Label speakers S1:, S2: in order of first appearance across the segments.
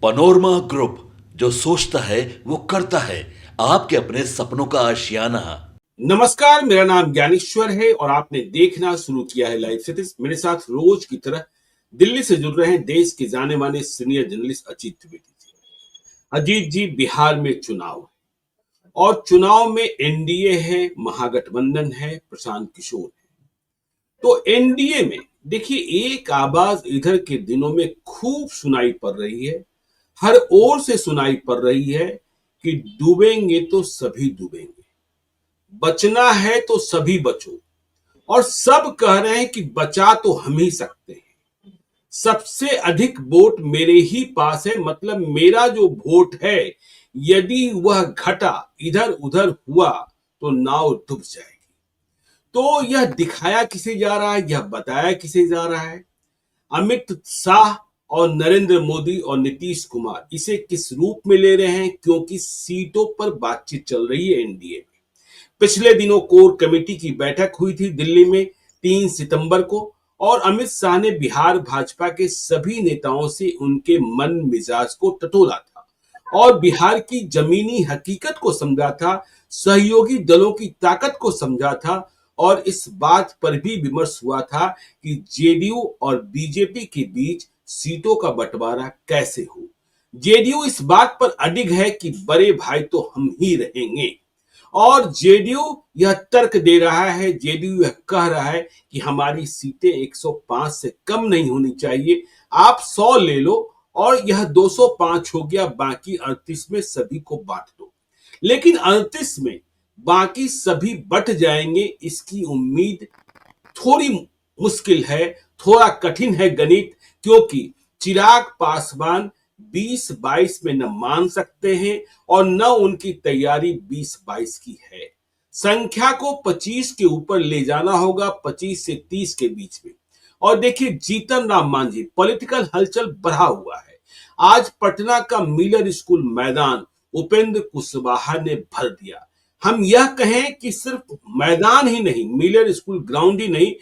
S1: Panorama group, जो सोचता है वो करता है। आपके अपने सपनों का आशियाना।
S2: नमस्कार, मेरा नाम ज्ञानेश्वर है और आपने देखना शुरू किया है लाइव सिटीज। मेरे साथ रोज की तरह दिल्ली से जुड़ रहे हैं देश के जाने माने सीनियर जर्नलिस्ट अजीत द्विवेदी जी। अजीत जी, बिहार में चुनाव है और चुनाव में एनडीए है, महागठबंधन है, प्रशांत किशोर है। तो एनडीए में देखिए, एक आवाज इधर के दिनों में खूब सुनाई पड़ रही है, हर ओर से सुनाई पड़ रही है कि डूबेंगे तो सभी डूबेंगे, बचना है तो सभी बचो। और सब कह रहे हैं कि बचा तो हम ही सकते हैं, सबसे अधिक वोट मेरे ही पास है, मतलब मेरा जो वोट है यदि वह घटा, इधर उधर हुआ तो नाव डूब जाएगी। तो यह दिखाया किसे जा रहा है, यह बताया किसे जा रहा है? अमित शाह और नरेंद्र मोदी और नीतीश कुमार इसे किस रूप में ले रहे हैं, क्योंकि सीटों पर बातचीत चल रही है एनडीए में। पिछले दिनों कोर कमेटी की बैठक हुई थी दिल्ली में 3 सितंबर को, और अमित शाह ने बिहार भाजपा के सभी नेताओं से उनके मन मिजाज को टटोला था और बिहार की जमीनी हकीकत को समझा था, सहयोगी दलों की ताकत को समझा था, और इस बात पर भी विमर्श हुआ था कि जेडीयू और बीजेपी के बीच सीटों का बंटवारा कैसे हो। जेडीयू इस बात पर अडिग है कि बड़े भाई तो हम ही रहेंगे, और जेडीयू यह तर्क दे रहा है, जेडीयू यह कह रहा है कि हमारी सीटें 105 से कम नहीं होनी चाहिए, आप 100 ले लो और यह 205 हो गया, बाकी 38 में सभी को बांट दो। लेकिन 38 में बाकी सभी बट जाएंगे, इसकी उम्मीद थोड़ी मुश्किल है, थोड़ा कठिन है गणित, क्योंकि चिराग पासवान 20-22 में न मान सकते हैं और न उनकी तैयारी 20-22 की है। संख्या को 25 के ऊपर ले जाना होगा, 25 से 30 के बीच में। और देखिए, जीतन राम मांझी, पॉलिटिकल हलचल बढ़ा हुआ है। आज पटना का मिलर स्कूल मैदान उपेंद्र कुशवाहा ने भर दिया। हम यह कहें कि सिर्फ मैदान ही नहीं, मिलर स्कूल ग्राउंड ही नहीं,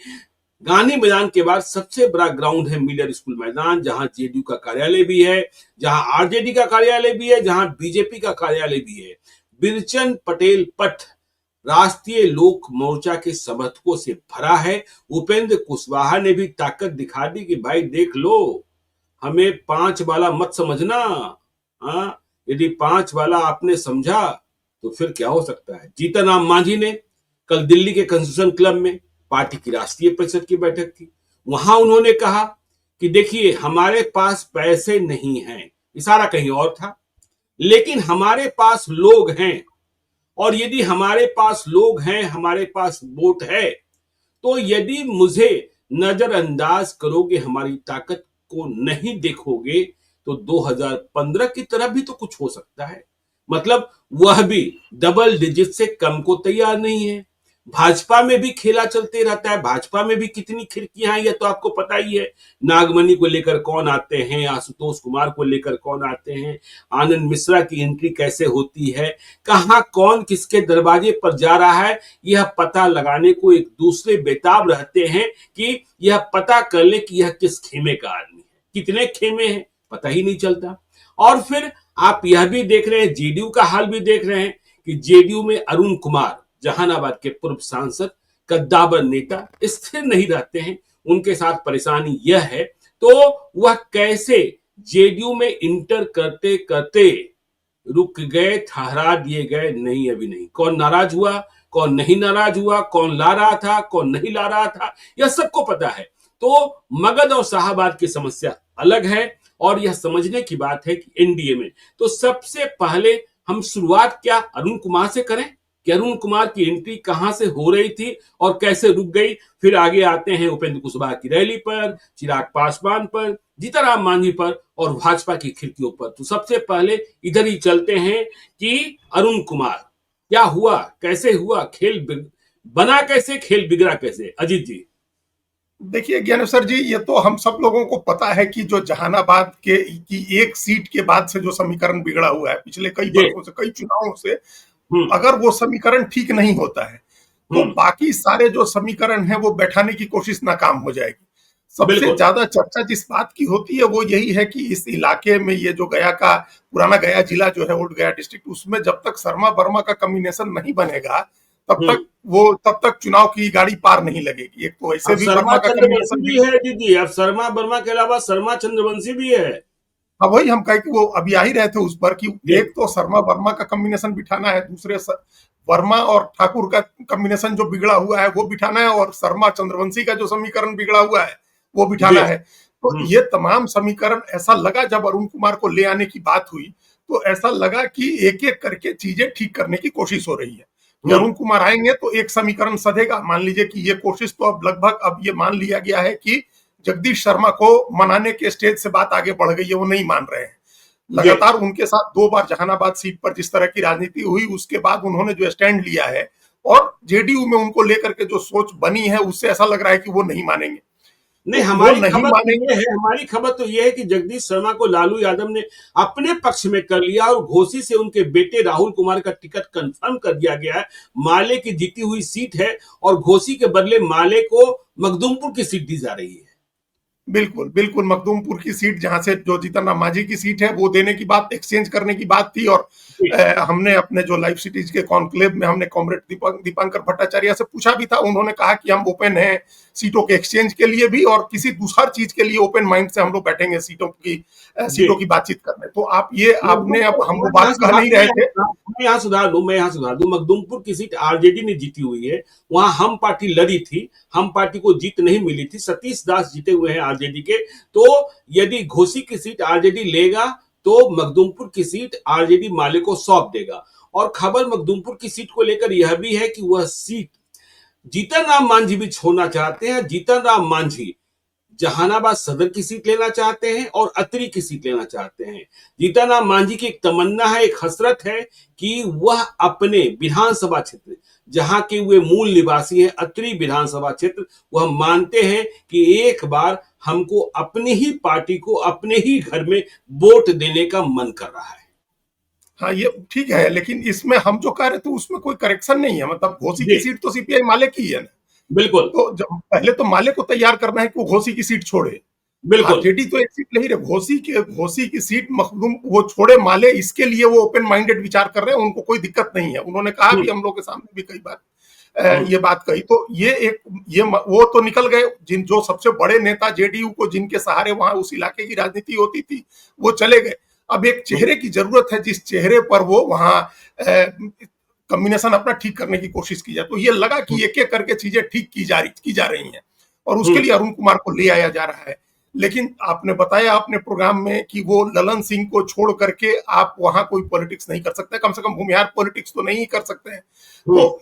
S2: गांधी मैदान के बाद सबसे बड़ा ग्राउंड है मिलर स्कूल मैदान, जहां जेडीयू का कार्यालय भी है, जहां आरजेडी का कार्यालय भी है, जहां बीजेपी का कार्यालय भी है। बिरचन पटेल पथ राष्ट्रीय लोक मोर्चा के समर्थकों से भरा है। उपेंद्र कुशवाहा ने भी ताकत दिखा दी कि भाई देख लो, हमें 5 वाला मत समझना। यदि 5 वाला आपने समझा तो फिर क्या हो सकता है। जीतन राम मांझी ने कल दिल्ली के कंस्टिट्यूशन क्लब में पार्टी की राष्ट्रीय परिषद की बैठक थी, वहां उन्होंने कहा कि देखिए, हमारे पास पैसे नहीं हैं, इशारा कहीं और था, लेकिन हमारे पास लोग हैं, और यदि हमारे पास लोग हैं, हमारे पास वोट है, तो यदि मुझे नजरअंदाज करोगे, हमारी ताकत को नहीं देखोगे, तो 2015 की तरह भी तो कुछ हो सकता है। मतलब वह भी डबल डिजिट से कम को तैयार नहीं है। भाजपा में भी खेला चलते रहता है, भाजपा में भी कितनी खिड़कियां हैं, यह तो आपको पता ही है। नागमणि को लेकर कौन आते हैं, आशुतोष कुमार को लेकर कौन आते हैं, आनंद मिश्रा की एंट्री कैसे होती है, कहां कौन किसके दरवाजे पर जा रहा है, यह पता लगाने को एक दूसरे बेताब रहते हैं कि यह पता कर ले कि यह किस खेमे का आदमी है। कितने खेमे हैं पता ही नहीं चलता। और फिर आप यह भी देख रहे हैं, जेडीयू का हाल भी देख रहे हैं कि जेडीयू में अरुण कुमार, जहानाबाद के पूर्व सांसद, कद्दावर नेता, स्थिर नहीं रहते हैं। उनके साथ परेशानी यह है, तो वह कैसे जेडीयू में इंटर करते करते रुक गए, ठहरा दिए गए, नहीं अभी नहीं। कौन नाराज हुआ, कौन नहीं नाराज हुआ, कौन ला रहा था, कौन नहीं ला रहा था, यह सबको पता है। तो मगध और शाहाबाद की समस्या अलग है, और यह समझने की बात है कि एनडीए में तो सबसे पहले हम शुरुआत क्या अरुण कुमार से करें कि अरुण कुमार की एंट्री कहां से हो रही थी और कैसे रुक गई। फिर आगे आते हैं उपेंद्र कुशवाहा की रैली पर, चिराग पासवान पर, जीतनराम मांझी पर और भाजपा की खिड़कियों पर। तो सबसे पहले इधर ही चलते हैं कि अरुण कुमार क्या हुआ, कैसे हुआ, बना कैसे, खेल बिगड़ा कैसे। अजीत जी।
S3: देखिए ज्ञानेश्वर जी, ये तो हम सब लोगों को पता है कि जो जहानाबाद के की एक सीट के बाद से जो समीकरण बिगड़ा हुआ है पिछले कई वर्षों से, कई चुनावों से, अगर वो समीकरण ठीक नहीं होता है तो बाकी सारे जो समीकरण है वो बैठाने की कोशिश नाकाम हो जाएगी। सबसे
S2: बिल्कुल।
S3: ज्यादा चर्चा जिस बात की होती है वो यही है कि इस इलाके में ये जो गया का पुराना गया जिला जो है ओल्ड गया डिस्ट्रिक्ट, उसमें जब तक शर्मा वर्मा का कॉम्बिनेशन नहीं बनेगा
S2: हम्म।
S3: तब तक चुनाव की गाड़ी पार नहीं लगेगी। एक तो ऐसे
S2: अब
S3: भी
S2: शर्मा
S3: वर्मा का
S2: चंद्रवंशी
S3: कॉम्बिनेशन
S2: भी
S3: भी।
S2: है दीदी, अब शर्मा वर्मा के अलावा शर्मा चंद्रवंशी भी है।
S3: हाँ, वही हम कहे कि वो अभी आ ही रहे थे उस पर कि
S2: जी।
S3: एक तो शर्मा वर्मा का कॉम्बिनेशन बिठाना है, दूसरे वर्मा और ठाकुर का कॉम्बिनेशन जो बिगड़ा हुआ है वो बिठाना है, और शर्मा चंद्रवंशी का जो समीकरण बिगड़ा हुआ है वो
S2: जी।
S3: बिठाना है। तो ये तमाम समीकरण ऐसा लगा जब अरुण कुमार को ले आने की बात हुई तो ऐसा लगा कि एक एक करके चीजें ठीक करने की कोशिश हो रही है कि
S2: हम्म।
S3: अरुण कुमार आएंगे तो एक समीकरण सधेगा। मान लीजिए कि ये कोशिश तो अब लगभग अब ये मान लिया गया है कि जगदीश शर्मा को मनाने के स्टेज से बात आगे बढ़ गई है, वो नहीं मान रहे हैं।
S2: जी।
S3: लगातार उनके साथ 2 बार जहानाबाद सीट पर जिस तरह की राजनीति हुई उसके बाद उन्होंने जो स्टैंड लिया है और जेडीयू में उनको लेकर के जो सोच बनी है उससे ऐसा लग रहा है कि वो नहीं मानेंगे।
S2: नहीं,
S3: तो वो
S2: हमारी
S3: नहीं
S2: खबर तो
S3: मानेंगे।
S2: ये है, हमारी खबर तो ये है कि जगदीश शर्मा को लालू यादव ने अपने पक्ष में कर लिया और घोसी से उनके बेटे राहुल कुमार का टिकट कंफर्म कर दिया गया है। माले की जीती हुई सीट है और घोसी के बदले माले को मखदूमपुर की सीट दी जा रही है।
S3: बिल्कुल बिल्कुल, मखदूमपुर की सीट जहां से जो जीतन राम मांझी की सीट है वो देने की बात, एक्सचेंज करने की बात थी। और
S2: जी।
S3: हमने अपने जो लाइव सिटीज के कॉन्क्लेव में हमने कॉमरेड दीपांकर भट्टाचार्य से पूछा भी था, उन्होंने कहा कि हम ओपन हैं सीटों के एक्सचेंज के लिए भी और किसी दूसर चीज के लिए ओपन माइंड से हम लोग बैठेंगे
S2: जी।
S3: सीटों की बातचीत करने। तो आप ये आपने अब हम वो
S2: मैं यहाँ
S3: बात कह नहीं रहे थे।
S2: सुधार दूं, मखदूमपुर की सीट आरजेडी ने जीती हुई है। वहां हम पार्टी लड़ी थी, हम पार्टी को जीत नहीं मिली थी, सतीश दास जीते हुए हैं आरजेडी के। तो यदि घोसी की सीट आरजेडी लेगा तो मखदूमपुर की सीट आरजेडी माले को सौंप देगा। और खबर मखदूमपुर की सीट को लेकर यह भी है कि वह सीट जीतन राम मांझी भी छोड़ना चाहते हैं। जीतन राम मांझी जहानाबाद सदर की सीट लेना चाहते हैं और अतरी की सीट लेना चाहते हैं। जीतन राम मांझी की एक तमन्ना है, एक हसरत है कि वह अपने विधानसभा क्षेत्र जहां के वे मूल निवासी हैं, अतरी विधानसभा क्षेत्र, वह मानते हैं कि एक बार हमको अपनी ही पार्टी को अपने ही घर में वोट देने का मन कर रहा है।
S3: हाँ, ये ठीक है, लेकिन इसमें हम जो कह रहे थे उसमें कोई करेक्शन नहीं है। मतलब घोसी
S2: जी।
S3: की सीट तो सीपीआई माले की है ना।
S2: बिल्कुल।
S3: तो जब पहले तो माले को तैयार करना है कि वो घोसी की सीट छोड़े।
S2: बिल्कुल।
S3: आरजेडी तो एक सीट नहीं रहे, घोसी की सीट मखदूम वो छोड़े माले, इसके लिए वो ओपन माइंडेड विचार कर रहे हैं, उनको कोई दिक्कत नहीं है। उन्होंने कहा भी हम लोग के सामने भी कई बार ये बात कही। तो वो तो निकल गए, जिन जो सबसे बड़े नेता जेडीयू को जिनके सहारे वहां उस इलाके की राजनीति होती थी वो चले गए। अब एक चेहरे की जरूरत है जिस चेहरे पर वो वहां कॉम्बिनेशन अपना ठीक करने की कोशिश की जाए। तो ये लगा कि एक एक करके चीजें ठीक की जा रही हैं और उसके लिए अरुण कुमार को ले आया जा रहा है। लेकिन आपने बताया अपने प्रोग्राम में कि वो ललन सिंह को छोड़ करके आप वहां कोई पॉलिटिक्स नहीं कर सकते, कम से कम भूमिहार पॉलिटिक्स तो नहीं कर सकते हैं। तो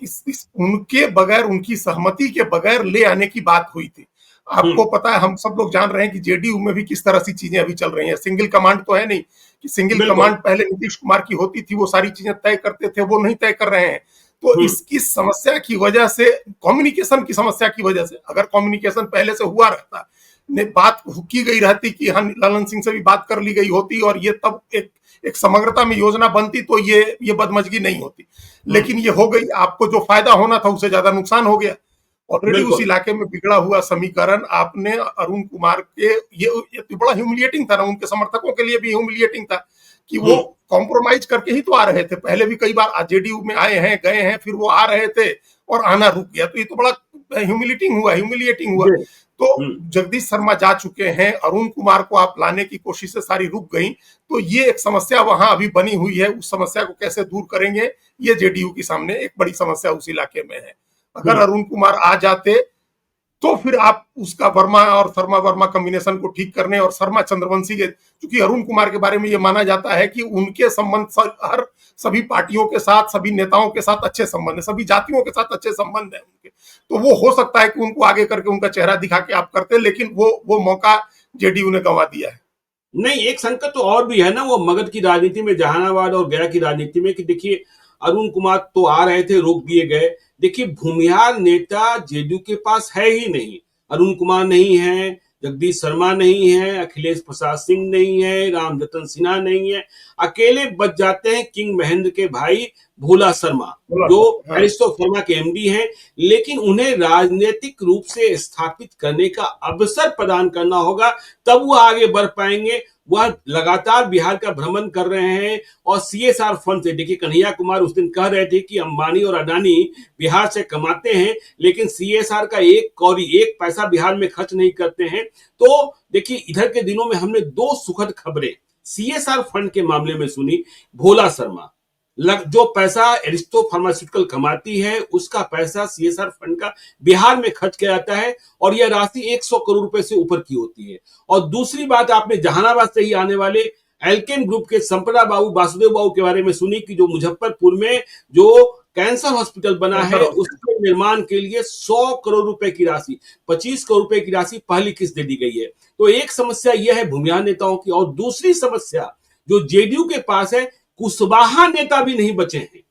S3: उनके बगैर, उनकी सहमति के बगैर ले आने की बात हुई थी। आपको पता है, हम सब लोग जान रहे हैं कि जेडीयू में भी किस तरह सी चीजें अभी चल रही हैं। सिंगल कमांड तो है नहीं कि सिंगल कमांड पहले नीतीश कुमार की होती थी, वो सारी चीजें तय करते थे, वो नहीं तय कर रहे हैं। तो इसकी समस्या की वजह से, कम्युनिकेशन की समस्या की वजह से, अगर कम्युनिकेशन पहले से हुआ रहता, बात की गई रहती कि हाँ ललन सिंह से भी बात कर ली गई होती और ये तब एक समग्रता में योजना बनती तो ये बदमजगी नहीं होती। लेकिन ये हो गई, आपको जो फायदा होना था उससे ज्यादा नुकसान हो गया। ऑलरेडी उस इलाके में बिगड़ा हुआ समीकरण आपने अरुण कुमार के, ये तो बड़ा ह्यूमिलिएटिंग था ना, उनके समर्थकों के लिए भी ह्यूमिलिएटिंग था कि वो कॉम्प्रोमाइज करके ही तो आ रहे थे। पहले भी कई बार जेडीयू में आए हैं, गए हैं, फिर वो आ रहे थे और आना रुक गया। तो ये तो बड़ा ह्यूमिलिएटिंग हुआ। तो जगदीश शर्मा जा चुके हैं, अरुण कुमार को आप लाने की कोशिशें सारी रुक गई। तो ये एक समस्या वहां अभी बनी हुई है। उस समस्या को कैसे दूर करेंगे, ये जेडीयू के सामने एक बड़ी समस्या उस इलाके में है। अगर अरुण कुमार आ जाते तो फिर आप उसका वर्मा और शर्मा वर्मा कॉम्बिनेशन को ठीक करने और शर्मा चंद्रवंशी के, क्योंकि अरुण कुमार के बारे में यह माना जाता है कि उनके संबंध सभी पार्टियों के साथ, सभी नेताओं के साथ अच्छे संबंध है, सभी जातियों के साथ अच्छे संबंध है उनके। तो वो हो सकता है कि उनको आगे करके उनका चेहरा दिखा के आप करते, लेकिन वो मौका जेडीयू ने गंवा दिया है।
S2: नहीं, एक संकट तो और भी है ना वो मगध की राजनीति में, जहानाबाद और गया की राजनीति में, कि देखिए अरुण कुमार तो आ रहे थे, रोक दिए गए। देखिए भूमिहार नेता जेडीयू के पास है ही नहीं। अरुण कुमार नहीं है, जगदीश शर्मा नहीं है, अखिलेश प्रसाद सिंह नहीं है, रामजतन सिन्हा नहीं है, अकेले बच जाते हैं किंग महेंद्र के भाई भोला शर्मा, जो
S3: हाँ।
S2: एरिस्टो फार्मा के एमडी हैं। लेकिन उन्हें राजनीतिक रूप से स्थापित करने का अवसर प्रदान करना होगा, तब वो आगे बढ़ पाएंगे। वह लगातार बिहार का भ्रमण कर रहे हैं और सीएसआर फंड से, देखिए कन्हैया कुमार उस दिन कह रहे थे कि अंबानी और अडानी बिहार से कमाते हैं, लेकिन सीएसआर का एक कौड़ी, एक पैसा बिहार में खर्च नहीं करते हैं। तो देखिए इधर के दिनों में हमने दो सुखद खबरें सीएसआर फंड के मामले में सुनी। भोला शर्मा जो पैसा एरिस्टो फार्मास्यूटिकल कमाती है, उसका पैसा सीएसआर फंड का बिहार में खर्च किया जाता है और यह राशि 100 करोड़ रुपए से ऊपर की होती है। और दूसरी बात, आपने जहानाबाद से ही आने वाले एल्केम ग्रुप के संपदा बाबू, वासुदेव बाबू के बारे में सुनी कि जो मुजफ्फरपुर में जो कैंसर हॉस्पिटल बना है, उसके निर्माण के लिए 100 करोड़ रुपए की राशि, 25 करोड़ रुपए की राशि पहली किस्त दे दी गई है। तो एक समस्या यह है भूमिहार नेताओं की, और दूसरी समस्या जो जेडीयू के पास है, कुशवाहा नेता भी नहीं बचे हैं।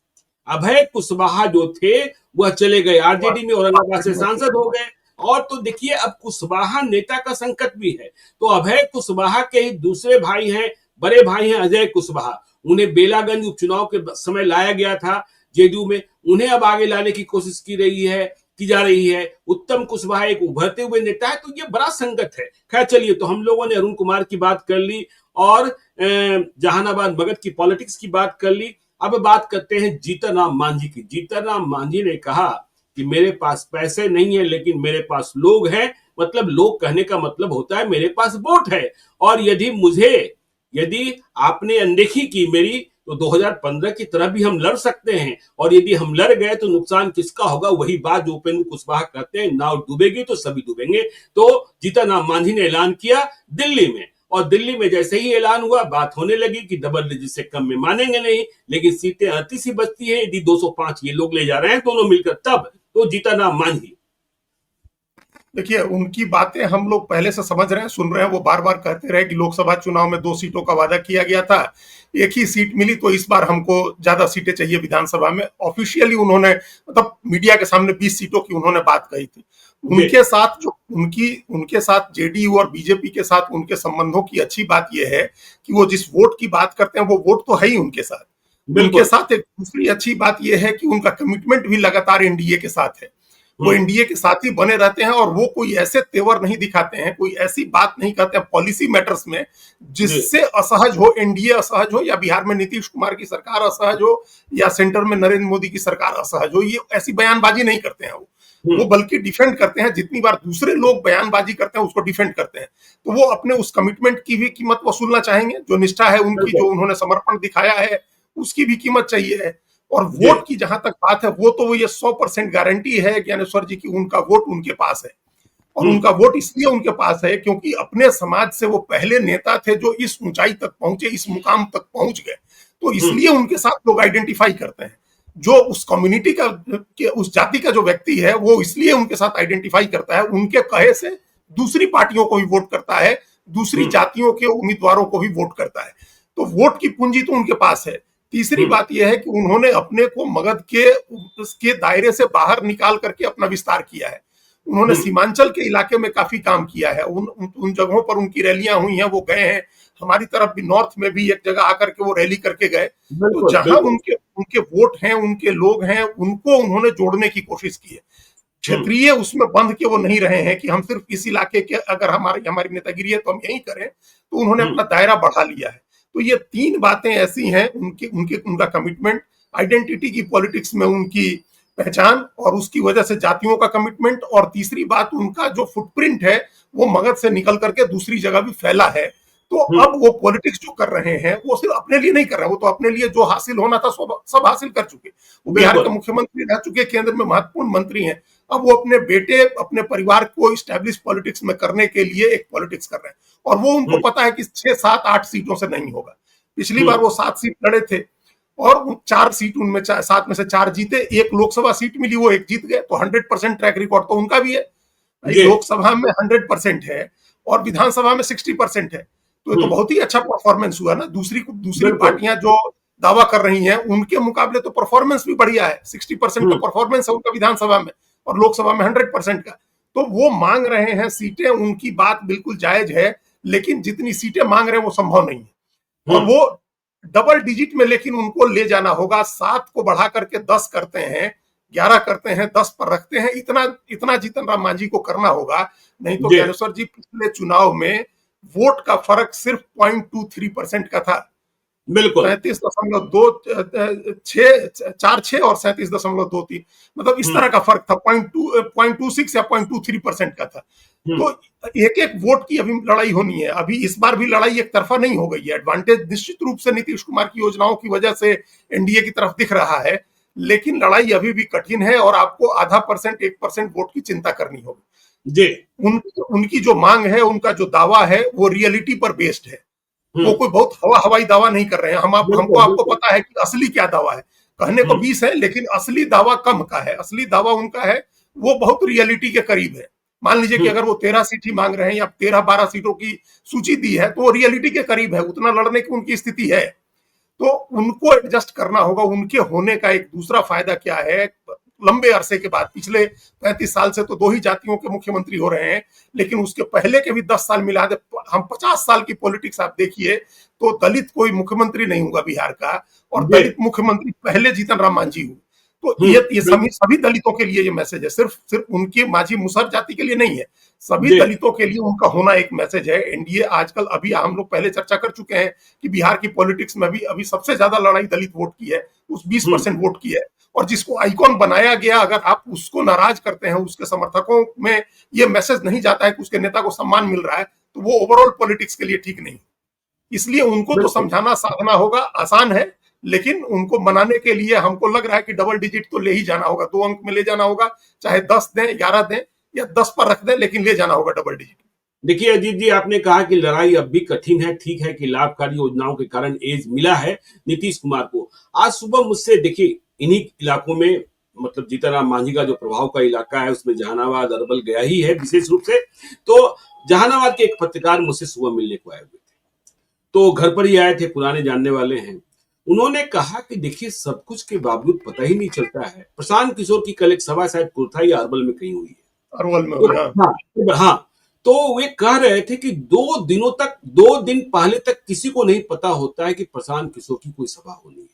S2: अभय कुशवाहा जो थे वह चले गए आरजेडी में, औरंगाबाद से सांसद हो गए। और तो देखिए अब कुशवाहा नेता का संकट भी है। तो अभय कुशवाहा के ही दूसरे भाई हैं, बड़े भाई हैं अजय कुशवाहा, उन्हें बेलागंज उपचुनाव के समय लाया गया था जेडीयू में, उन्हें अब आगे लाने की कोशिश की जा रही है। उत्तम कुशवाहा एक उभरते हुए नेता है, तो ये बड़ा संकट है। खैर चलिए, तो हम लोगों ने अरुण कुमार की बात कर ली और जहानाबाद मगध की पॉलिटिक्स की बात कर ली। अब बात करते हैं जीतन राम मांझी की। जीतन राम मांझी ने कहा कि मेरे पास पैसे नहीं है, लेकिन मेरे पास लोग हैं। मतलब लोग कहने का मतलब होता है मेरे पास वोट है, और यदि आपने अनदेखी की मेरी, तो 2015 की तरह भी हम लड़ सकते हैं, और यदि हम लड़ गए तो नुकसान किसका होगा? वही बात जो उपेंद्र कुशवाहा कहते हैं, नाव डूबेगी तो सभी डूबेंगे। तो जीतन राम मांझी ने ऐलान किया दिल्ली में, और दिल्ली में जैसे ही ऐलान हुआ, बात होने लगी कि डबल डिजिट से कम में मानेंगे नहीं, लेकिन सीटें 38 ही बचती है, यदि 205 ये लोग ले जा रहे हैं दोनों मिलकर, तब तो जीतन राम मांझी।
S3: देखिए, उनकी बातें हम लोग पहले से समझ रहे हैं, सुन रहे हैं। वो बार बार कहते रहे कि लोकसभा चुनाव में 2 सीटों का वादा किया गया था, 1 ही सीट मिली, तो इस बार हमको ज्यादा सीटें चाहिए विधानसभा में। ऑफिशियली उन्होंने, मतलब मीडिया के सामने 20 सीटों की उन्होंने बात कही थी। उनके साथ जेडीयू और बीजेपी के साथ उनके संबंधों की अच्छी बात यह है कि वो जिस वोट की बात करते हैं, वो वोट तो है ही उनके साथ। उनके साथ एक दूसरी अच्छी बात यह है कि उनका कमिटमेंट भी लगातार एनडीए के साथ है। वो एनडीए के साथ ही बने रहते हैं, और वो कोई ऐसे तेवर नहीं दिखाते हैं, कोई ऐसी बात नहीं करते हैं पॉलिसी मैटर्स में जिससे असहज हो एनडीए, असहज हो, या बिहार में नीतीश कुमार की सरकार असहज हो, या सेंटर में नरेंद्र मोदी की सरकार असहज हो। ये ऐसी बयानबाजी नहीं करते हैं वो बल्कि डिफेंड करते हैं। जितनी बार दूसरे लोग बयानबाजी करते हैं, उसको डिफेंड करते हैं। तो वो अपने उस कमिटमेंट की भी कीमत वसूलना चाहेंगे, जो निष्ठा है उनकी, जो उन्होंने समर्पण दिखाया है, उसकी भी कीमत चाहिए है। और वोट की जहां तक बात है, वो ये 100% गारंटी है ज्ञानेश्वर जी की उनका वोट उनके पास है। और उनका वोट इसलिए उनके पास है क्योंकि अपने समाज से वो पहले नेता थे जो इस ऊंचाई तक पहुंचे, इस मुकाम तक पहुंच गए। तो इसलिए उनके साथ लोग आइडेंटिफाई करते हैं। जो उस कम्युनिटी का, उस जाति का जो व्यक्ति है, वो इसलिए उनके साथ आइडेंटिफाई करता है, उनके कहे से दूसरी पार्टियों को भी वोट करता है, दूसरी जातियों के उम्मीदवारों को भी वोट करता है। तो वोट की पूंजी तो उनके पास है। तीसरी बात यह है कि उन्होंने अपने को मगध के दायरे से बाहर निकाल करके अपना विस्तार किया है। उन्होंने सीमांचल के इलाके में काफी काम किया है। उन जगहों पर उनकी रैलियां हुई हैं, वो गए हैं। हमारी तरफ भी, नॉर्थ में भी एक जगह आकर के वो रैली करके गए। तो जहां उनके वोट हैं, उनके लोग हैं, उनको उन्होंने जोड़ने की कोशिश की है। क्षेत्रीय उसमें बंध के वो नहीं रहे हैं कि हम सिर्फ इस इलाके के, अगर हमारी नेतागिरी है तो हम यही करें। तो उन्होंने अपना दायरा बढ़ा लिया है। तो ये 3 बातें ऐसी हैं, उनका कमिटमेंट, आइडेंटिटी की पॉलिटिक्स में उनकी पहचान, और उसकी वजह से जातियों का कमिटमेंट, और तीसरी बात उनका जो फुटप्रिंट है वो मगध से निकल करके दूसरी जगह भी फैला है। तो अब वो पॉलिटिक्स जो कर रहे हैं, वो सिर्फ अपने लिए नहीं कर रहे, वो तो अपने लिए जो हासिल होना था सब हासिल कर चुके। वो बिहार के मुख्यमंत्री रह चुके, केंद्र में महत्वपूर्ण मंत्री हैं। अब वो अपने बेटे, अपने परिवार को स्टैब्लिश पॉलिटिक्स में करने के लिए एक पॉलिटिक्स कर रहे हैं, और वो उनको पता है कि 6, 7, 8 सीटों से नहीं होगा। पिछली बार वो 7 सीट लड़े थे, और 4 सीट उनमें 7 में से 4 जीते, 1 लोकसभा सीट मिली, वो 1 जीत गए। तो 100% ट्रैक रिकॉर्ड तो उनका भी है। लोकसभा में 100% है और विधानसभा में 60% है। तो ये तो बहुत ही अच्छा परफॉर्मेंस हुआ ना। दूसरी पार्टियां जो दावा कर रही हैं, उनके मुकाबले तो परफॉर्मेंस भी बढ़िया है। 60% का परफॉर्मेंस है उनका विधानसभा में, और लोकसभा में 100% का। तो वो मांग रहे हैं सीटें, उनकी बात बिल्कुल जायज है, लेकिन जितनी सीटें मांग रहे हैं वो संभव नहीं है। और वो डबल डिजिट में लेकिन उनको ले जाना होगा। 7 को बढ़ा करके 10 करते हैं, 11 करते हैं, 10 पर रखते हैं, इतना जीतन राम मांझी को करना होगा। नहीं तो ज्ञानेश्वर जी, पिछले चुनाव में वोट का फर्क सिर्फ 0.23% का था।
S2: बिल्कुल
S3: 37.46 और 37.23, मतलब इस तरह का फर्क था। 0.26 या 0.23% का था। तो एक एक वोट की अभी लड़ाई होनी है। अभी इस बार भी लड़ाई एक तरफा नहीं हो गई है। एडवांटेज निश्चित रूप से नीतीश कुमार की योजनाओं की वजह से एनडीए की तरफ दिख रहा है, लेकिन लड़ाई अभी भी कठिन है और आपको 0.5%, 1% वोट की चिंता करनी होगी
S2: जी।
S3: उनकी जो मांग है, उनका जो दावा है, वो रियलिटी पर बेस्ड है। वो कोई बहुत हवाई दावा नहीं कर रहे हैं। हमको आपको पता है कि असली क्या दावा है। कहने को 20 है, लेकिन असली दावा कम का है। असली दावा उनका है वो बहुत रियलिटी के करीब है। मान लीजिए कि अगर वो 13 सीट ही मांग रहे हैं या 13-12 सीटों की सूची दी है, तो वो रियलिटी के करीब है, उतना लड़ने की उनकी स्थिति है। तो उनको एडजस्ट करना होगा। उनके होने का एक दूसरा फायदा क्या है, लंबे अरसे के बाद, पिछले 35 साल से तो 2 ही जातियों के मुख्यमंत्री हो रहे हैं, लेकिन उसके पहले के भी 10 साल मिला दे, हम 50 साल की पॉलिटिक्स आप देखिए, तो दलित कोई मुख्यमंत्री नहीं हुआ बिहार का, और दलित मुख्यमंत्री पहले जीतन राम मांझी हुए। तो ये सभी दलितों के लिए ये मैसेज है, सिर्फ उनके मांझी मुसहर जाति के लिए नहीं है, सभी दलितों के लिए उनका होना एक मैसेज है। एनडीए आजकल, अभी हम लोग पहले चर्चा कर चुके हैं कि बिहार की पॉलिटिक्स में भी अभी सबसे ज्यादा लड़ाई दलित वोट की है, उस 20% वोट की है। और जिसको आइकॉन बनाया गया, अगर आप उसको नाराज करते हैं, उसके समर्थकों में ये मैसेज नहीं जाता है कि उसके नेता को सम्मान मिल रहा है, तो वो ओवरऑल पॉलिटिक्स के लिए ठीक नहीं। इसलिए उनको तो समझाना साधना होगा, आसान है, लेकिन उनको मनाने के लिए हमको लग रहा है कि डबल डिजिट तो ले ही जाना होगा, 2 अंक में ले जाना होगा, चाहे 10 दें, 11 दें या 10 पर रख दें, लेकिन ले जाना होगा डबल डिजिट।
S2: देखिए अजीत जी, आपने कहा कि लड़ाई अब भी कठिन है। ठीक है कि लाभकारी योजनाओं के कारण एज मिला है नीतीश कुमार को। आज सुबह मुझसे, देखिए इन्हीं इलाकों में, मतलब जीतन राम मांझी का जो प्रभाव का इलाका है, उसमें जहानाबाद, अरवल गया ही है विशेष रूप से। तो जहानाबाद के एक पत्रकार मुझसे सुबह मिलने को आए हुए थे, तो घर पर ही आए थे, पुराने जानने वाले हैं। उन्होंने कहा कि देखिए, सब कुछ के बावजूद पता ही नहीं चलता है। प्रशांत किशोर की कल एक सभा शायद कुर्था या अरवल में कहीं हुई है,
S3: अरवल में।
S2: तो, हाँ, तो वे कह रहे थे कि 2 दिनों तक, 2 दिन पहले तक किसी को नहीं पता होता है कि प्रशांत किशोर की कोई सभा होनी है,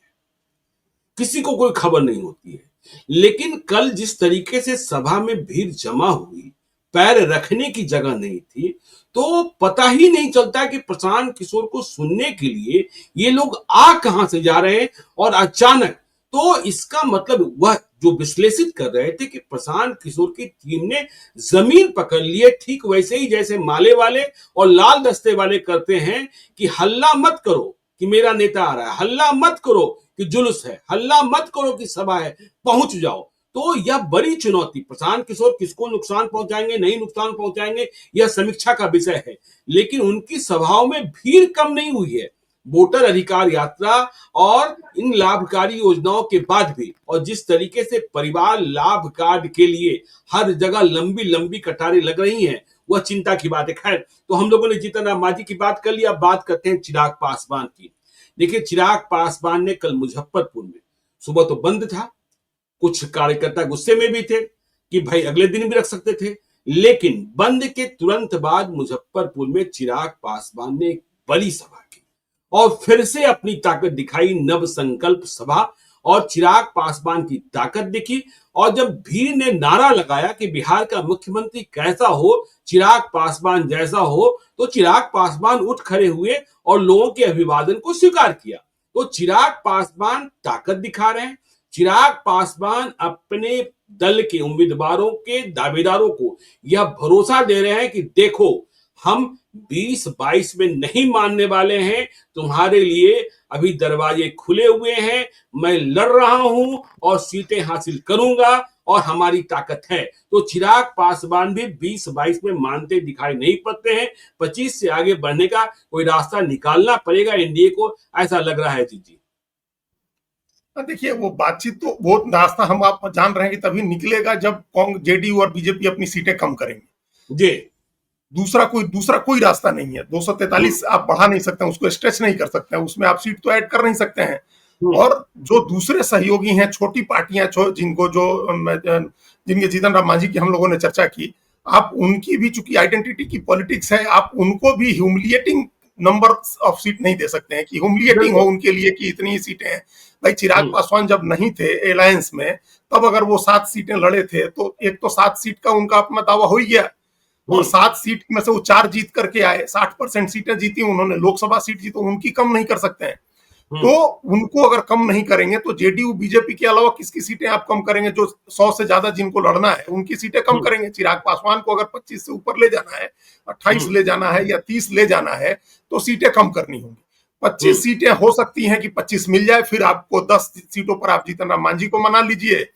S2: किसी को कोई खबर नहीं होती है। लेकिन कल जिस तरीके से सभा में भीड़ जमा हुई, पैर रखने की जगह नहीं थी, तो पता ही नहीं चलता कि प्रशांत किशोर को सुनने के लिए ये लोग आ कहां से जा रहे हैं। और अचानक, तो इसका मतलब वह जो विश्लेषित कर रहे थे कि प्रशांत किशोर की टीम ने जमीन पकड़ ली है, ठीक वैसे ही जैसे माले वाले और लाल दस्ते वाले करते हैं कि हल्ला मत करो कि मेरा नेता आ रहा है, हल्ला मत करो कि जुलूस है, हल्ला मत करो कि सभा है, पहुंच जाओ। तो यह बड़ी चुनौती, प्रशांत किशोर किसको नुकसान पहुंचाएंगे, नहीं नुकसान पहुंचाएंगे, यह समीक्षा का विषय है। लेकिन उनकी सभाओं में भीड़ कम नहीं हुई है। वोटर अधिकार यात्रा और इन लाभकारी योजनाओं के बाद भी, और जिस तरीके से परिवार लाभ कार्ड के लिए हर जगह लंबी लंबी कतारें लग रही हैं, वह चिंता की बात है। खैर, तो हम लोगों ने जीतन राम मांझी की बात कर ली, अब बात करते हैं चिराग पासवान की। देखिए, चिराग पासवान ने कल मुजफ्फरपुर में, सुबह तो बंद था, कुछ कार्यकर्ता गुस्से में भी थे कि भाई अगले दिन भी रख सकते थे, लेकिन बंद के तुरंत बाद मुजफ्फरपुर में चिराग पासवान ने एक बड़ी सभा की और फिर से अपनी ताकत दिखाई। नव संकल्प सभा और चिराग पासवान की ताकत दिखी। और जब भीड़ ने नारा लगाया कि बिहार का मुख्यमंत्री कैसा हो, चिराग पासवान जैसा हो, तो चिराग पासवान उठ खड़े हुए और लोगों के अभिवादन को स्वीकार किया। तो चिराग पासवान ताकत दिखा रहे हैं। चिराग पासवान अपने दल के उम्मीदवारों के दावेदारों को यह भरोसा दे रहे हैं कि देखो, हम 2022 में नहीं मानने वाले हैं, तुम्हारे लिए अभी दरवाजे खुले हुए हैं, मैं लड़ रहा हूं और सीटें हासिल करूंगा और हमारी ताकत है। तो चिराग पासवान भी 2022 में मानते दिखाई नहीं पड़ते हैं। 25 से आगे बढ़ने का कोई रास्ता निकालना पड़ेगा एनडीए को, ऐसा लग रहा है। जी
S3: देखिए, वो बातचीत तो, वो रास्ता हम आप जान रहे हैं कि तभी निकलेगा जब जेडीयू और बीजेपी अपनी सीटें कम करेंगे।
S2: जी,
S3: दूसरा कोई रास्ता नहीं है। 243 आप बढ़ा नहीं सकते, उसको स्ट्रेच नहीं कर सकते, उसमें आप सीट तो ऐड कर नहीं सकते हैं। और जो दूसरे सहयोगी हैं, छोटी पार्टियां, जिनके जीतन राम मांझी की हम लोगों ने चर्चा की, आप उनकी भी चूंकि आइडेंटिटी की पॉलिटिक्स है, आप उनको भी ह्यूमिलिएटिंग नंबर ऑफ सीट नहीं दे सकते हैं कि ह्यूमिलिएटिंग हो
S2: बिल्कुल।
S3: उनके लिए कि इतनी ही सीटें हैं। भाई चिराग
S2: हम्म।
S3: पासवान जब नहीं थे अलायंस में, तब अगर वो 7 सीटें लड़े थे तो एक तो 7 सीट का उनका अपना दावा हो ही गया, और
S2: हम्म।
S3: 7 सीट में से वो 4 जीत करके आए, 60% सीटें जीती उन्होंने, लोकसभा सीट जीती, उनकी कम नहीं कर सकते हैं। तो
S2: हम्म।
S3: उनको अगर कम नहीं करेंगे तो जेडीयू बीजेपी के अलावा किसकी सीटें आप कम करेंगे? जो 100 से ज्यादा जिनको लड़ना है उनकी सीटें कम
S2: हम्म।
S3: करेंगे। चिराग पासवान को अगर 25 से ऊपर ले जाना है, 28
S2: हम्म।
S3: ले जाना है या 30 ले जाना है, तो सीटें कम करनी होंगी। 25
S2: हम्म।
S3: सीटें हो सकती हैं कि 25 मिल जाए, फिर आपको 10 सीटों पर आप जीतन राम मांझी को मना लीजिए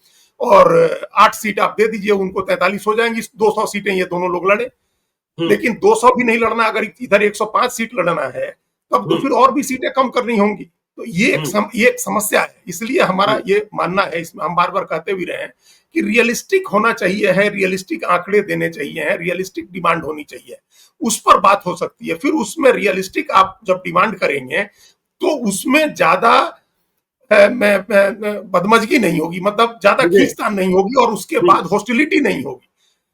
S3: और 8 सीट आप दे दीजिए उनको, 43 हो जाएंगी। 200 सीटें ये दोनों लोग लड़े।
S2: हम्म।
S3: लेकिन 200 भी नहीं लड़ना, अगर इधर 105 सीट लड़ना है, तब तो
S2: हम्म।
S3: फिर और भी सीटें कम करनी होंगी। तो
S2: हम्म।
S3: ये एक समस्या है। इसलिए हमारा ये मानना है, इसमें हम बार बार कहते भी रहे हैं कि रियलिस्टिक होना चाहिए है, रियलिस्टिक आंकड़े देने चाहिए हैं, रियलिस्टिक डिमांड होनी चाहिए, उस पर बात हो सकती है। फिर उसमें रियलिस्टिक आप जब डिमांड करेंगे तो उसमें ज्यादा बदमजगी नहीं होगी, मतलब ज्यादा
S2: जी।
S3: खींचतान नहीं होगी, और उसके
S2: हम्म।
S3: बाद हॉस्टिलिटी नहीं होगी।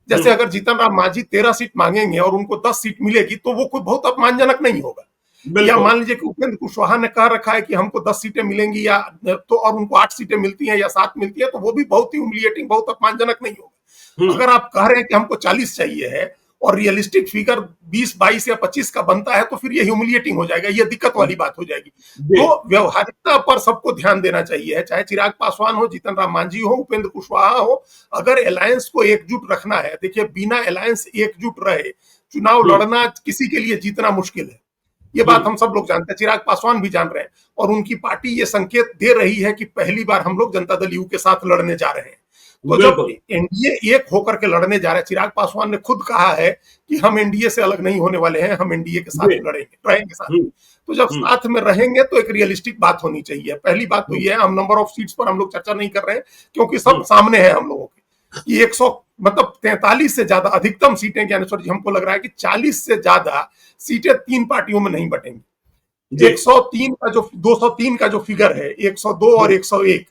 S3: जैसे
S2: हम्म।
S3: अगर जीतन राम मांझी 13 सीट मांगेंगे और उनको 10 सीट मिलेगी तो वो कोई बहुत अपमानजनक नहीं होगा। या
S2: बिल्कुल।
S3: मान लीजिए कि उपेंद्र कुशवाहा ने कह रखा है कि हमको 10 सीटें मिलेंगी, या तो और उनको 8 सीटें मिलती हैं या 7 मिलती है, तो वो भी बहुत ही ह्यूमिलिएटिंग, बहुत अपमानजनक नहीं होगा।
S2: हम्म।
S3: अगर आप कह रहे हैं कि हमको 40 चाहिए है और रियलिस्टिक फिगर 20, 22 या 25 का बनता है, तो फिर ये ह्यूमिलिएटिंग हो जाएगा, ये दिक्कत वाली बात हो जाएगी।
S2: जी।
S3: तो व्यवहारिकता पर सबको ध्यान देना चाहिए, चाहे चिराग पासवान हो, जीतन राम मांझी हो, उपेंद्र कुशवाहा हो। अगर अलायंस को एकजुट रखना है, देखिए बिना अलायंस एकजुट रहे चुनाव
S2: हम्म।
S3: लड़ना किसी के लिए जीतना मुश्किल है। ये बात
S2: हम्म।
S3: हम सब लोग जानते हैं, चिराग पासवान भी जान रहे हैं, और उनकी पार्टी ये संकेत दे रही है कि पहली बार हम लोग जनता दल यू के साथ लड़ने जा रहे हैं। तो जब
S2: बिल्कुल।
S3: एनडीए एक होकर के लड़ने जा रहा है, चिराग पासवान ने खुद कहा है कि हम एनडीए से अलग नहीं होने वाले हैं, हम एनडीए के साथ
S2: जी।
S3: लड़ेंगे, रहेंगे साथ में।
S2: हम्म।
S3: तो जब
S2: हम्म।
S3: साथ में रहेंगे तो एक रियलिस्टिक बात होनी चाहिए। पहली बात तो
S2: हम्म।
S3: ये है, हम नंबर ऑफ सीट्स पर हम लोग चर्चा नहीं कर रहे हैं, क्योंकि सब
S2: हम्म।
S3: सामने है हम लोगों के कि 100 मतलब 43 से ज्यादा अधिकतम सीटें, ज्ञानेश्वर जी हमको लग रहा है कि 40 से ज्यादा सीटें 3 पार्टियों में नहीं बटेंगी।
S2: जी।
S3: 103 का जो 203 का जो फिगर है, 102 और 101,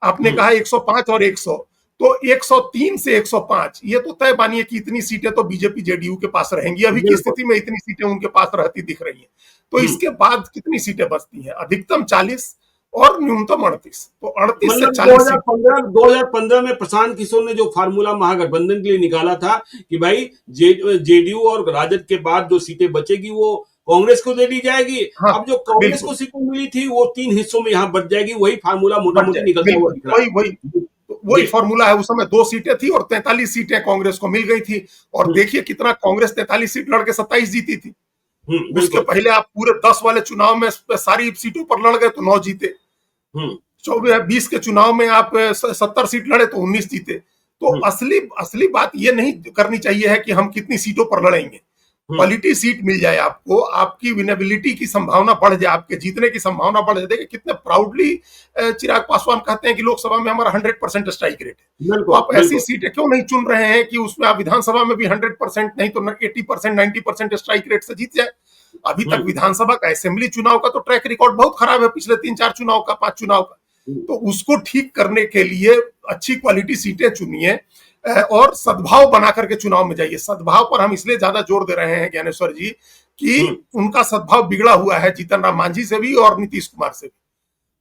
S3: आपने
S2: हम्म।
S3: कहा 105 और 100, तो 103 से 105 ये तो तय मानिए कि इतनी सीटें तो बीजेपी जेडीयू के पास रहेंगी। अभी की
S2: बिल्कुल।
S3: स्थिति में इतनी सीटें उनके पास रहती दिख रही हैं। तो
S2: हम्म।
S3: इसके बाद कितनी सीटें बचती हैं? अधिकतम 40 और न्यूनतम 38, तो 38 से
S2: मतलब
S3: 40 सीट।
S2: 2015 में प्रशांत किशोर ने जो फार्मूला महागठबंधन के लिए निकाला था कि भाई जेडीयू और राजद के बाद जो सीटें बचेगी वो कांग्रेस को दे दी जाएगी।
S3: हाँ,
S2: अब जो कांग्रेस को
S3: बिल्कुल
S2: सीटें मिली थी वो 3 हिस्सों में यहाँ बच जाएगी। वही फार्मूला मोटा
S3: बढ़
S2: मोटी
S3: जाए,
S2: निकलता हुआ
S3: बिल्कुल
S2: दिख रहा
S3: वही वही
S2: है।
S3: तो वही
S2: जी।
S3: फॉर्मूला है। उस समय 2 सीटें थी और 43 सीटें कांग्रेस को मिल गई थी, और
S2: हम्म।
S3: देखिए कितना कांग्रेस 43 सीट लड़के 27 जीती थी। उसके
S2: बिल्कुल।
S3: पहले आप पूरे 10 वाले चुनाव में सारी सीटों पर लड़ गए तो 9 जीते।
S2: हम्म।
S3: 20 के चुनाव में आप 70 सीट लड़े तो 19 जीते। तो
S2: हम्म।
S3: असली असली बात ये नहीं करनी चाहिए है कि हम कितनी सीटों पर लड़ेंगे।
S2: हम्म।
S3: क्वालिटी सीट मिल जाए आपको, आपकी विनेबिलिटी की संभावना बढ़ जाए, आपके जीतने की संभावना बढ़ जाए। देखिए कितने प्राउडली चिराग पासवान कहते हैं कि लोकसभा में हमारा 100% स्ट्राइक रेट है। तो
S2: बिल्कुल।
S3: आप ऐसी
S2: बिल्कुल।
S3: सीटें क्यों नहीं चुन रहे हैं कि उसमें आप विधानसभा में भी 100% नहीं तो 80%, 90% स्ट्राइक रेट से जीत जाए? अभी तक
S2: हम्म।
S3: विधानसभा का, असेंबली चुनाव का तो ट्रैक रिकॉर्ड बहुत खराब है, पिछले 3-4 चुनाव का, 5 चुनाव का। तो उसको ठीक करने के लिए अच्छी क्वालिटी सीटें चुनिए और सद्भाव बना करके चुनाव में जाइए। सद्भाव पर हम इसलिए ज्यादा जोर दे रहे हैं ज्ञानेश्वर जी कि उनका सद्भाव बिगड़ा हुआ है जीतन राम मांझी से भी और नीतीश कुमार से भी,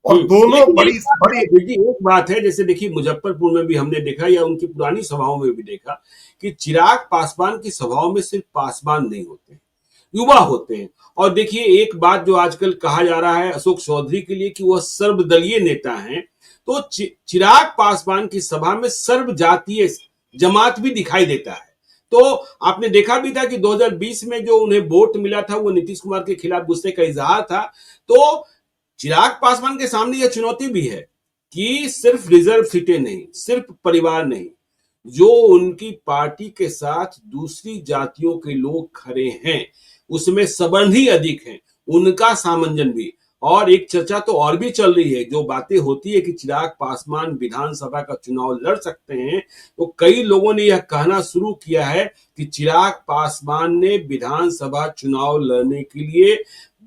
S3: और दोनों
S2: लेकिन
S3: बड़ी
S2: एक बात
S3: बड़ी
S2: है, देखिए एक बात है, जैसे देखिए मुजफ्फरपुर में भी हमने देखा या उनकी पुरानी सभाओं में भी देखा कि चिराग पासवान की सभाओं में सिर्फ पासवान नहीं होते, युवा होते हैं। और देखिए एक बात जो आजकल कहा जा रहा है अशोक चौधरी के लिए कि वह सर्वदलीय नेता हैं, तो चिराग पासवान की सभा में सर्वजातीय जमात भी दिखाई देता है। तो आपने देखा भी था कि 2020 में जो उन्हें वोट मिला था वो नीतीश कुमार के खिलाफ गुस्से का इजहार था। तो चिराग पासवान के सामने यह चुनौती भी है कि सिर्फ रिजर्व सीटें नहीं, सिर्फ परिवार नहीं, जो उनकी पार्टी के साथ दूसरी जातियों के लोग खड़े हैं उसमें सवर्ण ही अधिक हैं, उनका सामंजन भी। और एक चर्चा तो और भी चल रही है, जो बातें होती है कि चिराग पासवान विधानसभा का चुनाव लड़ सकते हैं, तो कई लोगों ने यह कहना शुरू किया है कि चिराग पासवान ने विधानसभा चुनाव लड़ने के लिए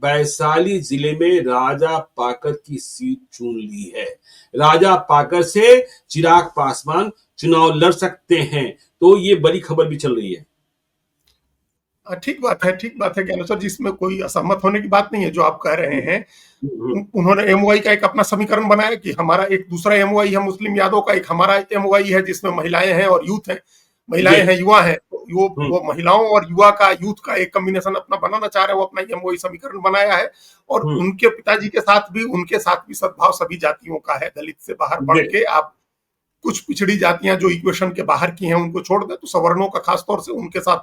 S2: वैशाली जिले में राजा पाकर की सीट चुन ली है। राजा पाकर से चिराग पासवान चुनाव लड़ सकते हैं। तो ये बड़ी खबर भी चल रही है।
S3: ठीक बात है ज्ञानेश्वर जी, इसमें कोई असहमत होने की बात नहीं है जो आप कह रहे हैं।
S2: हम्म,
S3: उन्होंने एमओआई का एक अपना समीकरण बनाया कि हमारा एक दूसरा एमओआई है मुस्लिम यादव का, एक हमारा एमओआई है जिसमें महिलाएं हैं और यूथ है, महिलाएं
S2: जी,
S3: हैं युवा हैं, तो
S2: हम्म,
S3: वो महिलाओं और युवा का, यूथ का एक कॉम्बिनेशन अपना बनाना चाह रहे हैं, वो अपना एमओआई समीकरण बनाया है। और
S2: हम्म,
S3: उनके पिताजी के साथ भी, उनके साथ भी सद्भाव सभी जातियों का है, दलित से बाहर बढ़
S2: जी,
S3: के आप कुछ पिछड़ी जातियां जो इक्वेशन के बाहर की हैं उनको छोड़ दे, तो सवर्णों का खासतौर से उनके साथ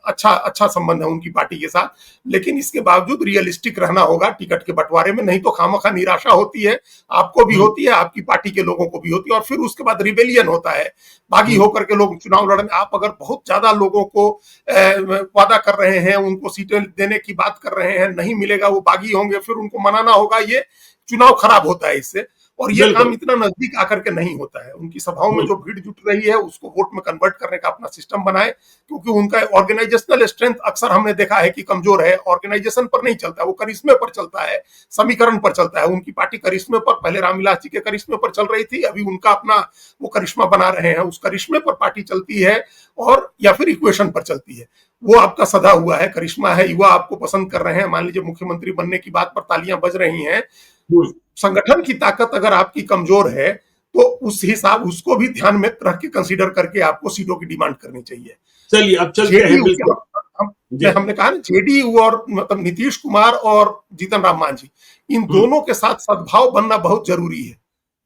S3: अच्छा अच्छा संबंध है उनकी पार्टी के साथ। लेकिन इसके बावजूद रियलिस्टिक रहना होगा टिकट के बंटवारे में, नहीं तो खामखा निराशा होती है, आपको भी
S2: हम्म,
S3: होती है, आपकी पार्टी के लोगों को भी होती है, और फिर उसके बाद रिबेलियन होता है, बागी
S2: हम्म,
S3: होकर के लोग चुनाव लड़ने। आप अगर बहुत ज्यादा लोगों को वादा कर रहे हैं, उनको सीटें देने की बात कर रहे हैं, नहीं मिलेगा, वो बागी होंगे, फिर उनको मनाना होगा, ये चुनाव खराब होता है इससे। और ये काम
S2: बिल्कुल,
S3: इतना नजदीक आकर के नहीं होता है। उनकी सभाओं में
S2: हम्म,
S3: जो भीड़ जुट रही है उसको वोट में कन्वर्ट करने का अपना सिस्टम बनाए, क्योंकि उनका ऑर्गेनाइजेशनल स्ट्रेंथ अक्सर हमने देखा है कि कमजोर है, ऑर्गेनाइजेशन पर नहीं चलता, वो करिश्मे पर चलता है, समीकरण पर चलता है। उनकी पार्टी करिश्मे पर, पहले रामविलास जी के करिश्मे पर चल रही थी, अभी उनका अपना वो करिश्मा बना रहे हैं, उस करिश्मे पर पार्टी चलती है, और या फिर इक्वेशन पर चलती है। वो आपका सदा हुआ है, करिश्मा है, युवा आपको पसंद कर रहे हैं, मान लीजिए मुख्यमंत्री बनने की बात पर तालियां बज रही हैं।
S2: हम्म।
S3: संगठन की ताकत अगर आपकी कमजोर है, तो उस हिसाब, उसको भी ध्यान में रख के कंसीडर करके आपको सीटों की डिमांड करनी चाहिए।
S2: चलिए अब चलते हैं,
S3: जेडीयू के
S2: बिल्कुल, जी,
S3: हमने कहा ना, जेडीयू और मतलब नीतीश कुमार और जीतन राम मांझी, इन
S2: हम्म,
S3: दोनों के साथ सद्भाव बनना बहुत जरूरी है।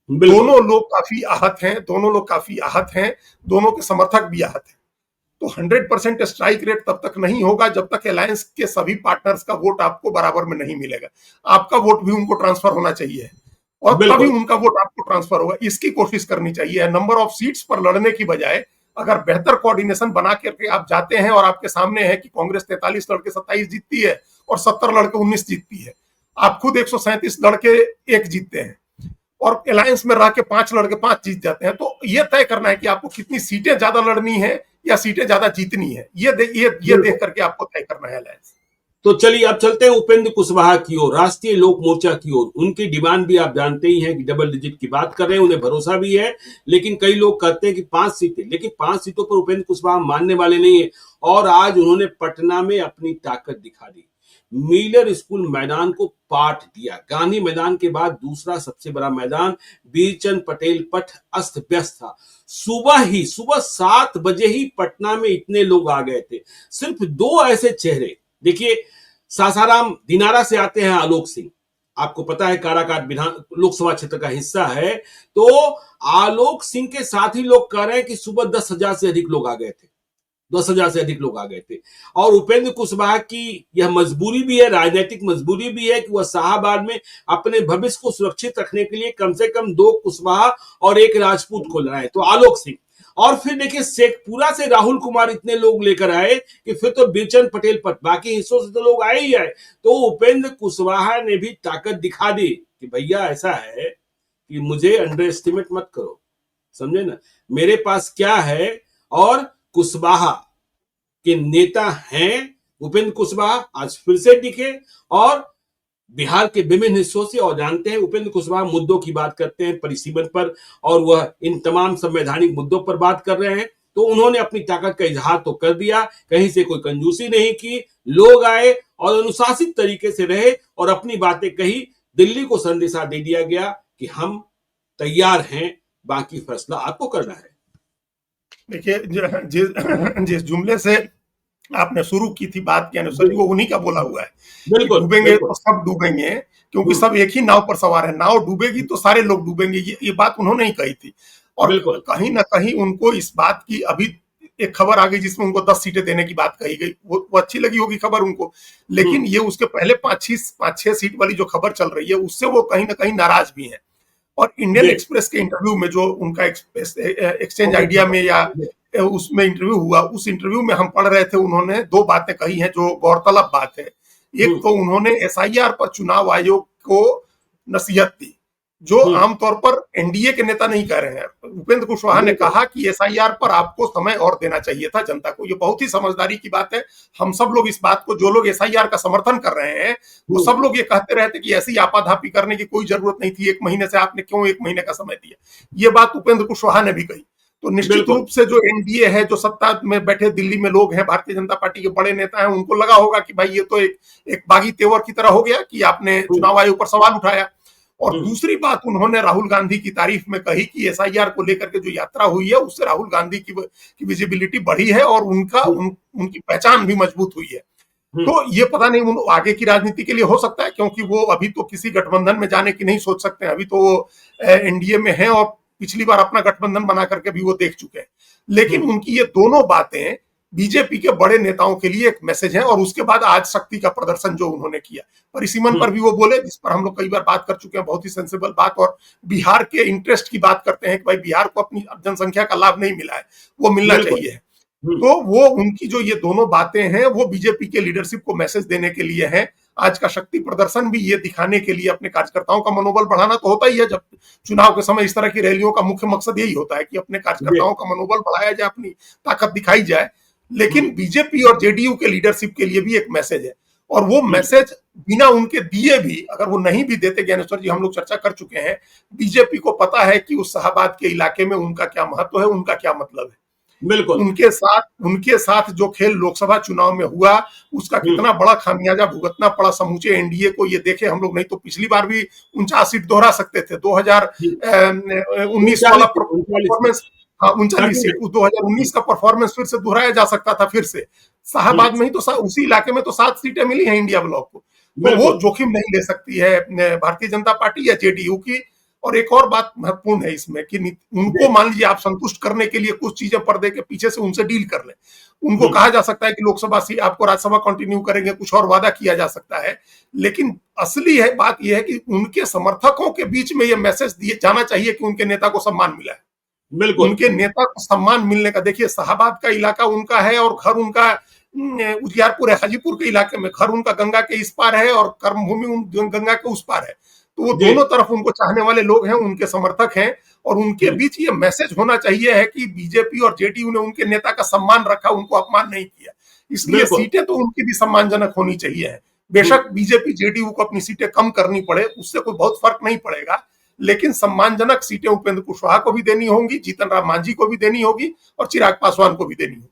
S2: बिल्कुल,
S3: दोनों लोग काफी आहत हैं, दोनों लोग काफी आहत हैं, दोनों के समर्थक भी आहत हैं। तो 100% स्ट्राइक रेट तब तक नहीं होगा जब तक अलायंस के सभी पार्टनर्स का वोट आपको बराबर में नहीं मिलेगा। आपका वोट भी उनको ट्रांसफर होना चाहिए, और तभी
S2: बिल्कुल,
S3: उनका वोट आपको ट्रांसफर होगा। इसकी कोशिश करनी चाहिए। नंबर ऑफ सीट्स पर लड़ने की बजाय अगर बेहतर कोऑर्डिनेशन बना करके आप जाते हैं, और आपके सामने है कि कांग्रेस 43 लड़के 27 जीतती है और 70 लड़के 19 जीतती है, आप खुद 137 लड़के एक जीतते हैं, और अलायंस में रह के 5 लड़के 5 जीत जाते हैं, तो ये तय करना है कि आपको कितनी सीटें ज्यादा लड़नी है या सीटें ज्यादा जीतनी है, ये
S2: बिल्कुल।
S3: देख करके आपको तय करना है अलायंस।
S2: तो चलिए अब चलते हैं उपेंद्र कुशवाहा की ओर, राष्ट्रीय लोक मोर्चा की ओर। उनकी डिमांड भी आप जानते ही हैं कि डबल डिजिट की बात कर रहे हैं, उन्हें भरोसा भी है, लेकिन कई लोग कहते हैं कि 5 सीटें, लेकिन 5 सीटों पर उपेंद्र कुशवाहा मानने वाले नहीं है। और आज उन्होंने पटना में अपनी ताकत दिखा दी, मिलर स्कूल मैदान को पाट दिया। गांधी मैदान के बाद दूसरा सबसे बड़ा मैदान बीरचंद पटेल पथ अस्त व्यस्त था। सुबह 7 बजे ही पटना में इतने लोग आ गए थे। सिर्फ दो ऐसे चेहरे, देखिए, सासाराम दिनारा से आते हैं आलोक सिंह, आपको पता है काराकाट विधान लोकसभा क्षेत्र का हिस्सा है। तो आलोक सिंह के साथ ही लोग कह रहे हैं कि सुबह 10,000 से अधिक लोग आ गए थे, 10,000 से अधिक लोग आ गए थे। और उपेंद्र कुशवाहा की यह मजबूरी भी है, राजनीतिक मजबूरी भी है कि वह शाहबाद में अपने भविष्य को सुरक्षित रखने के लिए कम से कम 2 कुशवाहा और 1 राजपूत खोल रहा है, तो आलोक सिंह। और फिर देखिए शेखपुरा से राहुल कुमार इतने लोग लेकर आए कि फिर तो बीरचंद पटेल पर, बाकी हिस्सों से तो लोग आए ही आए। तो उपेंद्र कुशवाहा ने भी ताकत दिखा दी कि भैया ऐसा है कि मुझे अंडर एस्टिमेट मत करो, समझे ना, मेरे पास क्या है। और कुशवाहा के नेता हैं उपेंद्र कुशवाहा, आज फिर से दिखे और बिहार के विभिन्न हिस्सों से। और जानते हैं उपेंद्र कुशवाहा मुद्दों की बात करते हैं परिसीमन पर, और वह इन तमाम संवैधानिक मुद्दों पर बात कर रहे हैं। तो उन्होंने अपनी ताकत का इजहार तो कर दिया, कहीं से कोई कंजूसी नहीं की, लोग आए और अनुशासित तरीके से रहे और अपनी बातें कही। दिल्ली को संदेशा दे दिया गया कि हम तैयार हैं, बाकी फैसला आपको करना है।
S3: देखिए, जिस जुमले से आपने शुरू की थी बात के अनुसार, वो उन्हीं का बोला हुआ है कि
S2: बिल्कुल,
S3: डूबेंगे
S2: बिल्कुल,
S3: तो सब डूबेंगे, क्योंकि सब एक ही नाव पर सवार है, नाव डूबेगी तो सारे लोग डूबेंगे, ये बात उन्होंने ही कही थी। और
S2: बिल्कुल,
S3: कहीं ना कहीं उनको इस बात की अभी एक खबर आ गई जिसमें उनको 10 सीटें देने की बात कही गई, वो अच्छी लगी होगी खबर उनको, लेकिन ये उसके पहले 5-6 सीट वाली जो खबर चल रही है उससे वो कहीं ना कहीं नाराज भी हैं। और इंडियन
S2: जी,
S3: एक्सप्रेस के इंटरव्यू में जो उनका एक्सचेंज आइडिया में या उसमें इंटरव्यू हुआ, उस इंटरव्यू में हम पढ़ रहे थे, उन्होंने 2 बातें कही हैं जो गौरतलब बात है। एक तो उन्होंने एसआईआर पर चुनाव आयोग को नसीहत दी, जो आमतौर पर एनडीए के नेता नहीं कह रहे हैं। उपेंद्र कुशवाहा ने कहा कि एसआईआर पर आपको समय और देना चाहिए था जनता को। ये बहुत ही समझदारी की बात है। हम सब लोग इस बात को, जो लोग एसआईआर का समर्थन कर रहे हैं, वो सब लोग ये कहते रहते कि ऐसी आपाधापी करने की कोई जरूरत नहीं थी, 1 महीने से आपने क्यों 1 महीने का समय दिया। ये बात उपेंद्र कुशवाहा ने भी कही। तो निश्चित
S2: बिल्कुल।
S3: रूप से जो एनडीए है, जो सत्ता में बैठे दिल्ली में लोग हैं, भारतीय जनता पार्टी के बड़े नेता हैं, उनको लगा होगा कि भाई ये तो एक बागी तेवर की तरह हो गया कि आपने चुनाव आयोग पर सवाल उठाया। और दूसरी बात उन्होंने राहुल गांधी की तारीफ में कही कि एसआईआर को लेकर के जो यात्रा हुई है उससे राहुल गांधी की विजिबिलिटी बढ़ी है और उनकी पहचान भी मजबूत हुई है। तो ये पता नहीं उन आगे की राजनीति के लिए हो सकता है, क्योंकि वो अभी तो किसी गठबंधन में जाने की नहीं सोच सकते हैं, अभी तो वो एनडीए में हैं और पिछली बार अपना गठबंधन बना करके भी वो देख चुके हैं। लेकिन उनकी ये दोनों बातें बीजेपी के बड़े नेताओं के लिए एक मैसेज है। और उसके बाद आज शक्ति का प्रदर्शन जो उन्होंने किया, परिसीमन पर भी वो बोले, जिस पर हम लोग कई बार बात कर चुके हैं, बहुत ही सेंसिबल बात, और बिहार के इंटरेस्ट की बात करते हैं कि भाई बिहार को अपनी जनसंख्या का लाभ नहीं मिला है, वो मिलना चाहिए। तो वो उनकी जो ये दोनों बातें हैं वो बीजेपी के लीडरशिप को मैसेज देने के लिए है। आज का शक्ति प्रदर्शन भी ये दिखाने के लिए, अपने कार्यकर्ताओं का मनोबल बढ़ाना तो होता ही है, जब चुनाव के समय इस तरह की रैलियों का मुख्य मकसद यही होता है कि अपने कार्यकर्ताओं का मनोबल बढ़ाया जाए, अपनी ताकत दिखाई जाए। लेकिन बीजेपी और जेडीयू के लीडरशिप के लिए भी एक मैसेज है, और वो मैसेज बिना उनके दिए भी, अगर वो नहीं भी देते, ज्ञानेश्वर जी हम लोग चर्चा कर चुके हैं, बीजेपी को पता है कि उस शाहबाद के इलाके में उनका क्या महत्व है, उनका क्या मतलब है।
S2: बिल्कुल।
S3: उनके साथ जो खेल लोकसभा चुनाव में हुआ, उसका कितना बड़ा खामियाजा भुगतना पड़ा समूचे एनडीए को, ये देखे हम लोग। नहीं तो पिछली बार भी 49 सीट दोहरा सकते थे। 2019 वाला परफॉर्मेंस, हाँ 39 सीट, 2019 का परफॉर्मेंस फिर से दोहराया जा सकता था। फिर से शाहबाद में ही तो उसी इलाके में तो 7 सीटें मिली हैं इंडिया ब्लॉक को, तो वो जोखिम नहीं ले सकती है भारतीय जनता पार्टी या जेडीयू की। और एक और बात महत्वपूर्ण है इसमें कि उनको मान लीजिए आप संतुष्ट करने के लिए कुछ चीजें पर्दे के पीछे से उनसे डील कर लें। उनको कहा जा सकता है कि लोकसभा सीट आपको राज्यसभा कंटिन्यू करेंगे, कुछ और वादा किया जा सकता है। लेकिन असली है बात यह है कि उनके समर्थकों के बीच में यह मैसेज दिया जाना चाहिए कि उनके नेता को सम्मान मिला है।
S2: बिल्कुल।
S3: उनके नेता को सम्मान मिलने का, देखिए शाहबाद का इलाका उनका है और घर उनका उजियारपुर है, हाजीपुर के इलाके में घर उनका गंगा के इस पार है और कर्मभूमि गंगा के उस पार है। तो वो दोनों तरफ उनको चाहने वाले लोग हैं, उनके समर्थक हैं, और उनके बीच ये मैसेज होना चाहिए है कि बीजेपी और जेडीयू ने उनके नेता का सम्मान रखा, उनको अपमान नहीं किया। इसलिए सीटें तो उनकी भी सम्मानजनक होनी चाहिए। बेशक बीजेपी जेडीयू को अपनी सीटें कम करनी पड़े, उससे कोई बहुत फर्क नहीं पड़ेगा, लेकिन सम्मानजनक सीटें उपेंद्र कुशवाहा को भी देनी होंगी, जीतन राम मांझी को भी देनी होगी और चिराग पासवान को भी देनी होगी।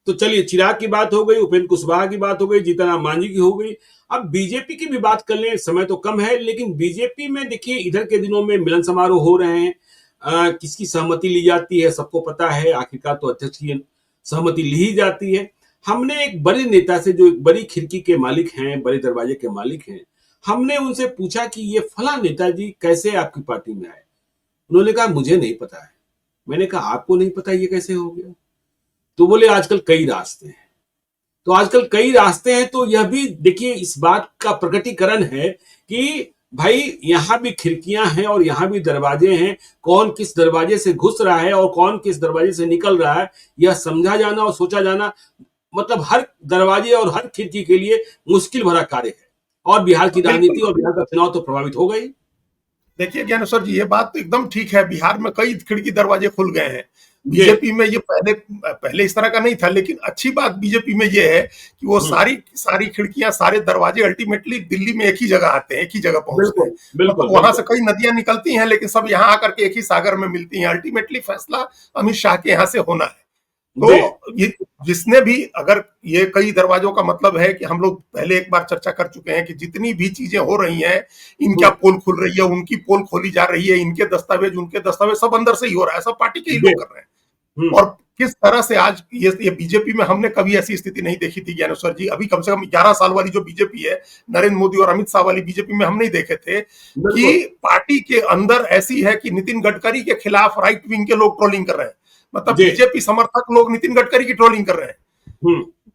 S2: तो चलिए, चिराग की बात हो गई, उपेंद्र कुशवाहा की बात हो गई, जीतन राम मांझी की हो गई। अब बीजेपी की भी बात कर लें, समय तो कम है, लेकिन बीजेपी में देखिए इधर के दिनों में मिलन समारोह हो रहे हैं। किसकी सहमति ली जाती है सबको पता है, आखिरकार तो अध्यक्ष की सहमति ली ही जाती है। हमने एक बड़े नेता से, जो एक बड़ी खिड़की के मालिक हैं, बड़े दरवाजे के मालिक हैं, हमने उनसे पूछा कि ये फला नेताजी कैसे आपकी पार्टी में आए। उन्होंने कहा मुझे नहीं पता है। मैंने कहा आपको नहीं पता ये कैसे हो गया? तो बोले आजकल कई रास्ते हैं। तो आजकल कई रास्ते हैं, तो यह भी देखिए इस बात का प्रकटीकरण है कि भाई यहां भी खिड़कियां हैं और यहां भी दरवाजे हैं। कौन किस दरवाजे से घुस रहा है और कौन किस दरवाजे से निकल रहा है, यह समझा जाना और सोचा जाना, मतलब हर दरवाजे और हर खिड़की के लिए मुश्किल भरा कार्य है। और बिहार की राजनीति और बिहार का चुनाव तो प्रभावित हो गई।
S3: देखिए ज्ञानेश्वर जी, ये बात तो एकदम ठीक है, बिहार में कई खिड़की दरवाजे खुल गए हैं। बीजेपी में ये पहले इस तरह का नहीं था, लेकिन अच्छी बात बीजेपी में ये है कि वो सारी खिड़कियां, सारे दरवाजे अल्टीमेटली दिल्ली में एक ही जगह आते हैं, एक ही जगह पहुंचते हैं। मतलब वहां से कई नदियां निकलती हैं, लेकिन सब यहाँ आकर के एक ही सागर में मिलती हैं। अल्टीमेटली फैसला अमित शाह के यहाँ से होना है। तो ये जिसने भी, अगर ये कई दरवाजों का मतलब है कि हम लोग पहले एक बार चर्चा कर चुके हैं कि जितनी भी चीजें हो रही हैं, इनका पोल खुल रही है, उनकी पोल खोली जा रही है, इनके दस्तावेज उनके दस्तावेज सब अंदर से ही हो रहा है, सब पार्टी के ही लोग कर रहे हैं। और किस तरह से आज ये बीजेपी में हमने कभी ऐसी स्थिति नहीं देखी थी ज्ञानेश्वर जी। अभी कम से कम 11 साल वाली जो बीजेपी है, नरेंद्र मोदी और अमित शाह वाली बीजेपी में हम नहीं देखे थे कि पार्टी के अंदर ऐसी है कि नितिन गडकरी के खिलाफ राइट विंग के लोग ट्रोलिंग कर रहे हैं। मतलब बीजेपी समर्थक लोग नितिन गडकरी की ट्रोलिंग कर रहे हैं।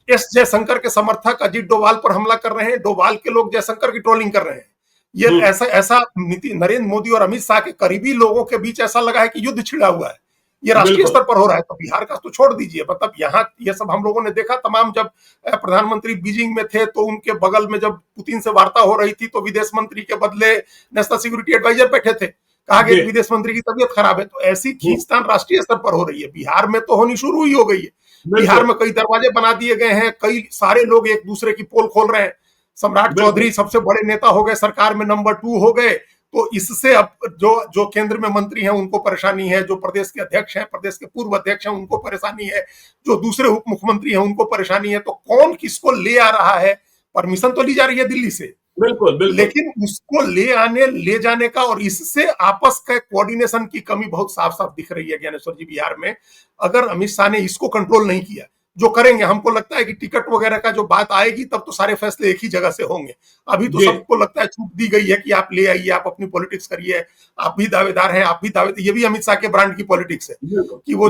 S3: एस जयशंकर के समर्थक अजीत डोभाल पर हमला कर रहे हैं, डोभाल के लोग जयशंकर की ट्रोलिंग कर रहे हैं। ये ऐसा नरेंद्र मोदी और अमित शाह के करीबी लोगों के बीच ऐसा लगा है कि युद्ध छिड़ा हुआ है। ये राष्ट्रीय स्तर पर हो रहा है, तो बिहार का तो छोड़ दीजिए। मतलब यहाँ ये सब हम लोगों ने देखा, तमाम जब प्रधानमंत्री बीजिंग में थे तो उनके बगल में जब पुतिन से वार्ता हो रही थी तो विदेश मंत्री के बदले नेशनल सिक्योरिटी एडवाइजर बैठे थे। कहा गया विदेश मंत्री की तबीयत खराब है। तो ऐसी खींचतान राष्ट्रीय स्तर पर हो रही है। बिहार में तो होनी शुरू ही हो गई है। बिहार में कई दरवाजे बना दिए गए हैं, कई सारे लोग एक दूसरे की पोल खोल रहे हैं। सम्राट चौधरी सबसे बड़े नेता हो गए, सरकार में नंबर 2 हो गए। तो इससे अब जो जो केंद्र में मंत्री हैं उनको परेशानी है, जो प्रदेश के अध्यक्ष हैं, प्रदेश के पूर्व अध्यक्ष हैं उनको परेशानी है, जो दूसरे उप मुख्यमंत्री हैं उनको परेशानी है। तो कौन किसको ले आ रहा है? परमिशन तो ली जा रही है दिल्ली से,
S2: बिल्कुल बिल्कुल,
S3: लेकिन उसको ले जाने का और इससे आपस के कोऑर्डिनेशन की कमी बहुत साफ साफ दिख रही है ज्ञानेश्वर जी बिहार में। अगर अमित शाह ने इसको कंट्रोल नहीं किया, जो करेंगे, हमको लगता है कि टिकट वगैरह का जो बात आएगी तब तो सारे फैसले एक ही जगह से होंगे। अभी तो सबको लगता है छूट दी गई है कि आप ले आइए, आप अपनी पॉलिटिक्स करिए, आप भी दावेदार हैं, आप भी दावेदार। ये भी अमित शाह के ब्रांड की पॉलिटिक्स है कि वो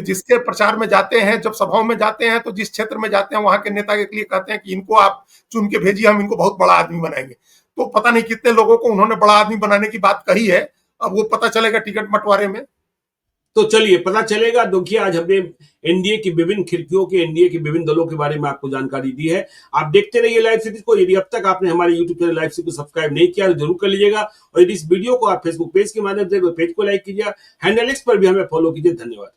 S3: जिसके प्रचार में जाते हैं, जब सभाओं में जाते हैं, तो जिस क्षेत्र में जाते हैं वहां के नेता के लिए कहते हैं कि इनको आप चुन के भेजिए, हम इनको बहुत बड़ा आदमी बनाएंगे। तो पता नहीं कितने लोगों को उन्होंने बड़ा आदमी बनाने की बात कही है, अब वो पता चलेगा टिकट बंटवारे में।
S2: तो चलिए पता चलेगा। देखिए, आज हमने एनडीए की विभिन्न खिड़कियों के, एनडीए के विभिन्न दलों के बारे में आपको जानकारी दी है। आप देखते रहिए लाइव सिटी को। यदि अब तक आपने हमारे यूट्यूब चैनल लाइव सिटी को सब्सक्राइब नहीं किया तो जरूर कर लीजिएगा, और यदि इस वीडियो को आप फेसबुक पेज के माध्यम से पेज को लाइक कीजिए, हैंडल एक्स पर भी हमें फॉलो कीजिए। धन्यवाद।